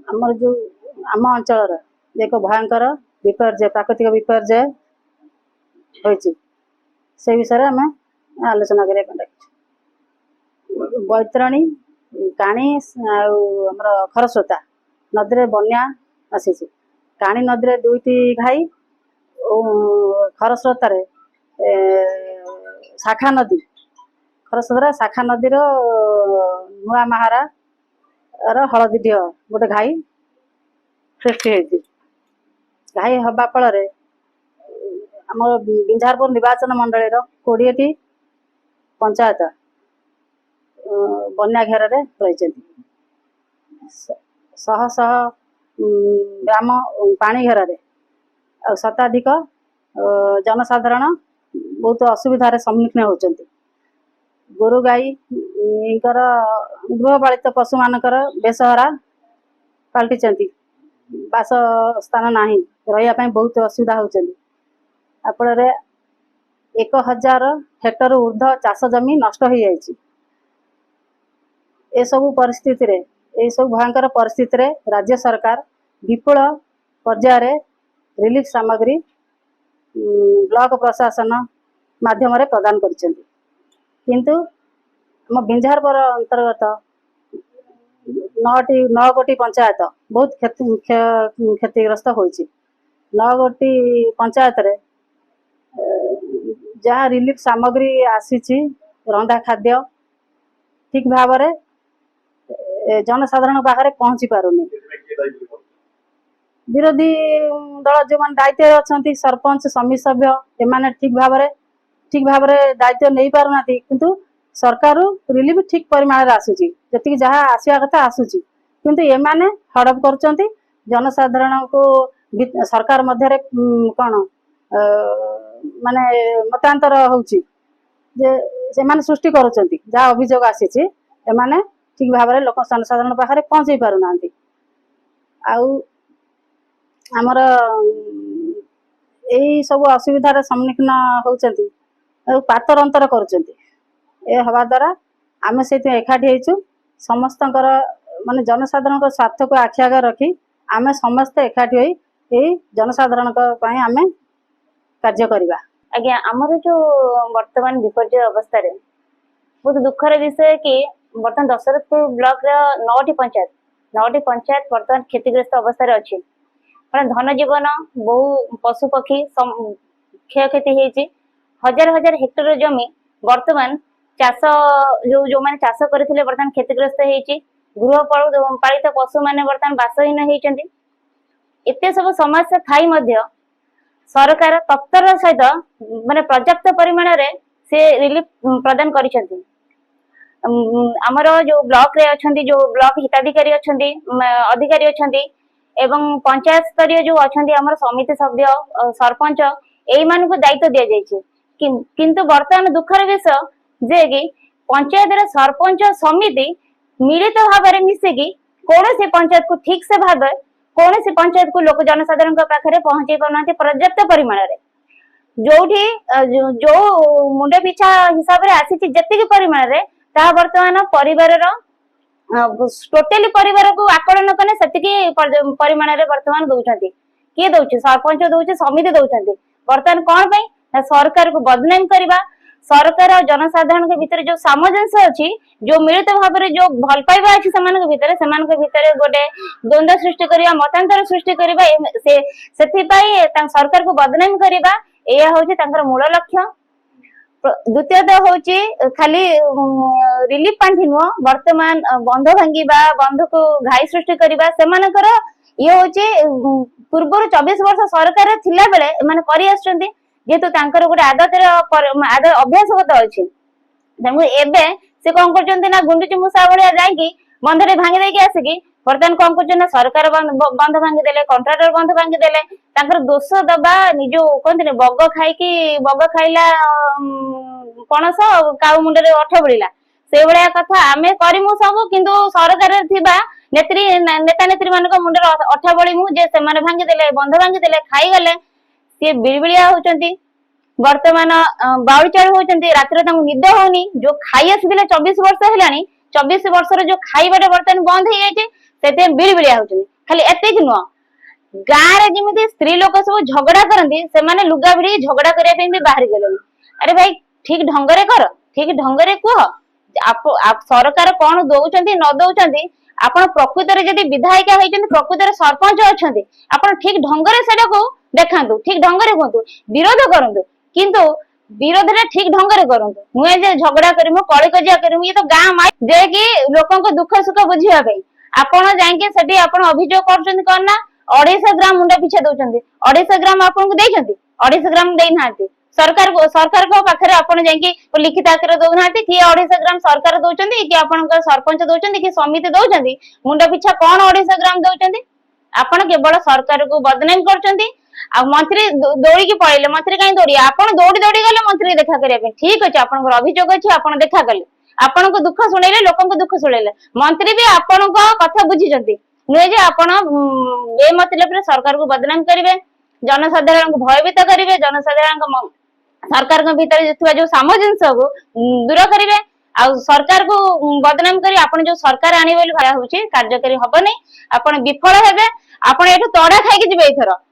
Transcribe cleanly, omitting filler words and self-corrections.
आमर जो आम अंचल एक भयंकर विपर्य प्राकृतिक विपर्य होइछि से विषय आम आलोचना करने बैतरणी काणी आमर खरस्रोता नदी में बन्या आसी काणी नदी में दुईटी घाई खरस्रोतार शाखा नदी खरस्रोता शाखा नदी नुआ महारा हलदी ढिह गोटे घाई सृष्टि होती घाई हवा फल आम बिंझारपुर निर्वाचन मंडल 20टी पंचायत बन्या घेर रही शह शह ग्राम पानी घेर शताधिक जनसाधारण बहुत असुविधार सम्मुखीन होती गोरु गाई गृहपालित पशु मानकर बेसहारा पलटि बास स्थान नहीं रही बहुत असुविधा होती फल 1000 हेक्टर ऊर्ध चाष जमी नष्ट हो जाए सब परिस्थिति रे ये सब भयंकर परिस्थिति रे राज्य सरकार विपुल पर्यायर रिलीफ सामग्री ब्लॉक प्रशासन माध्यम प्रदान किंतु आम बिंझारपुर अंतर्गत 9 गोटी पंचायत बहुत क्षतिग्रस्त होइछि 9 गोटी पंचायत रे जहाँ रिलीफ सामग्री आसी रंधा खाद्य ठीक भाव रे जनसाधारण पाखे पहुँची पारुनी विरोधी दल जो मान दायित्व अच्छा सरपंच समिति सभ्य एमाने ठीक भाव दायित्व नहीं पारना किंतु सरकार रिलीफ ठीक परिमाण आसूची जी जहाँ आसवा कथा आसूची किंतु एमाने हड़प कर जनसाधारण को सरकार मध्य कौन माने मतांतर होउची जे से माने सृष्टि करुचंती जहाँ अभियोग आसी एमाने ठीक भाव में लोक जनसाधारण पाखे पहुँचे पारना आमर यही सब असुविधार सम्मुखीन होती पातर अंतर करवा द्वारा आम से एकाठी होइछु समस्त माने जनसाधारण स्वार्थ को आखि आगे रखी आम समस्ते एकाठी होई जनसाधारण आम कार्य करवा। आज्ञा आमर जो वर्तमान विपर्य अवस्था रे बहुत दुखर विषय कि बर्तमान दशरथपुर ब्लॉक 9टी पंचायत बर्तमान क्षतिग्रस्त अवस्था अच्छी धन जीवन बहु पशु पक्षी क्षय क्षति होती हजार हजार हेक्टर जमी वर्तमान चाष जो मैंने चाष करते बर्तमान क्षतिग्रस्त होती गृहपालित पशु मैंने बर्तमान बासहीन होती एते सब समस्या थाई मध्य सरकार तत्पर सहित माने पर्याप्त परिमाण रे से रिलीफ प्रदान करिसेंती आमर जो ब्लॉक रे अछंती जो ब्लॉक हिताधिकारी अछंती अधिकारी अछंती एवं पंचायत स्तरीय जो अछंती आमर समिति सभ्य सरपंच एई मानकु दायित्व दिया जायछि किंतु वर्तमान दुखर विषय जे कि पंचायत रे सरपंच समिति मिलित भाव में मिसिकी कौन से पंचायत को ठीक से भाव कौन से पंचायत को लोक जनसाधारण पाखे पहुंचे पाना पर्याप्त परिमाण रे जो मुंड पिछा हिसाब से आसी जी परिमाण रे ता वर्तमान परिवार टोटाली परिवार को आकलन कने सेतिकी परिमाण रे वर्तमान दउछंती किए दउछ सरपंच दउछ समिति दउछंती वर्तमान कोन पई सरकार को बदनाम करबा सरकार और जनसाधारण के भीतर जो सामंजस्य अच्छी जो मिलित भाव में जो भल पाइबा अच्छी भीतर गोटे द्वंद्व सृष्टि करबा मतांतर सृष्टि करबा से सरकार को बदनाम करबा यह होची तांकर मूल लक्ष्य। द्वितीयतः होची खाली रिलीफ पांठी नुह वर्तमान बंध भांगिबा बंध को घाई सृष्टि करबा सेमानकर ये होची पूर्व 24 वर्ष सरकार थिला बेले माने करि आछंती जेतु तांकर गोटे आदत अभ्यासगत अच्छी एबे से कौन करचंती ना गुंडुची मूसा भलिया जाइकी बंधरे भांगी देकी आसिकी बर्तमान कौन करचन ना सरकार बंध भांगी देले कंट्राक्टर बंध भांगी देले तांकर दोष दबा निजो कोनते बग खाइला पणस काउ मुंडरे अठ बळिला से भलिया कथा आमे करिमु सब किंतु सरकार थिबा नेता नेत्री मानक मुंडरे अठ बळिमु जे से माने भांगी देले बंध भांगी देले खाई गले सी बिलबिलिया होचंती वर्तमान बाउली चालू होचंती रात्र तांको निद होनी जो खाई आसीले 24 वर्ष हेलानी 24 वर्षर जो खाइबाटे वर्तमान बंद हो जाइए से बिलबिलिया होचंती खाली एतिक नुह गाँव रे जमी स्त्री लोक सब झगड़ा करती से लुगा भिड़ी झगड़ा करने भी बाहरी गले। अरे भाई ठीक ढंगरे कर, ठीक ढंगरे कह सरकार कौन दौरान न दौरान आपण प्रकृत जदि विधायिका होती प्रकृत सरपंच अच्छा आप ठीक ढंगरे से देखा ठीक ढंगरे कहतु विरोध करूँ किंतु विरोध रे ठीक ढंगरे करूँ नुहे जे झगड़ा करमु कली कजिया करमु ये तो गाँ माई जे कि लोक दुख सुख बुझिया आपण जाइए सेठी आपण अभियोग कर कौन ना 250 ग्राम मुंडा पिछा दौरान 250 ग्राम आपको देते 250 ग्राम देना सरकार को पाखे आपण जाइए लिखित आकार दौना कि 250 ग्राम सरकार दौरान कि आपण सरपंच दौरान कि समिति दौरान मुंडा पिछा कौन 250 ग्राम दौरान आपण केवल सरकार को बदनाम कर मंत्री दौड़ी पड़े मंत्री कहीं दौड़ी आप दौड़ी दौड़ी गले मंत्री देखा करने ठीक अच्छे आप अभियोग अच्छे आप देखा कले आपण को दुख शुणेले लोक दुख शुणेले मंत्री भी आपण कथा बुझी नुहे जे आपण ए मतलब सरकार को बदनाम करेंगे जनसाधारण को भयभीत करेंगे जनसाधारण सरकार भीतर जो सामंजस्य को दूर करेंगे आ सरकार को बदनाम करी आपण जो सरकार आने वाली भाया होची कार्यकारी हबनी आपण विफल हेबे आपण एठु तोड़ा खाई के जिबे एथरो।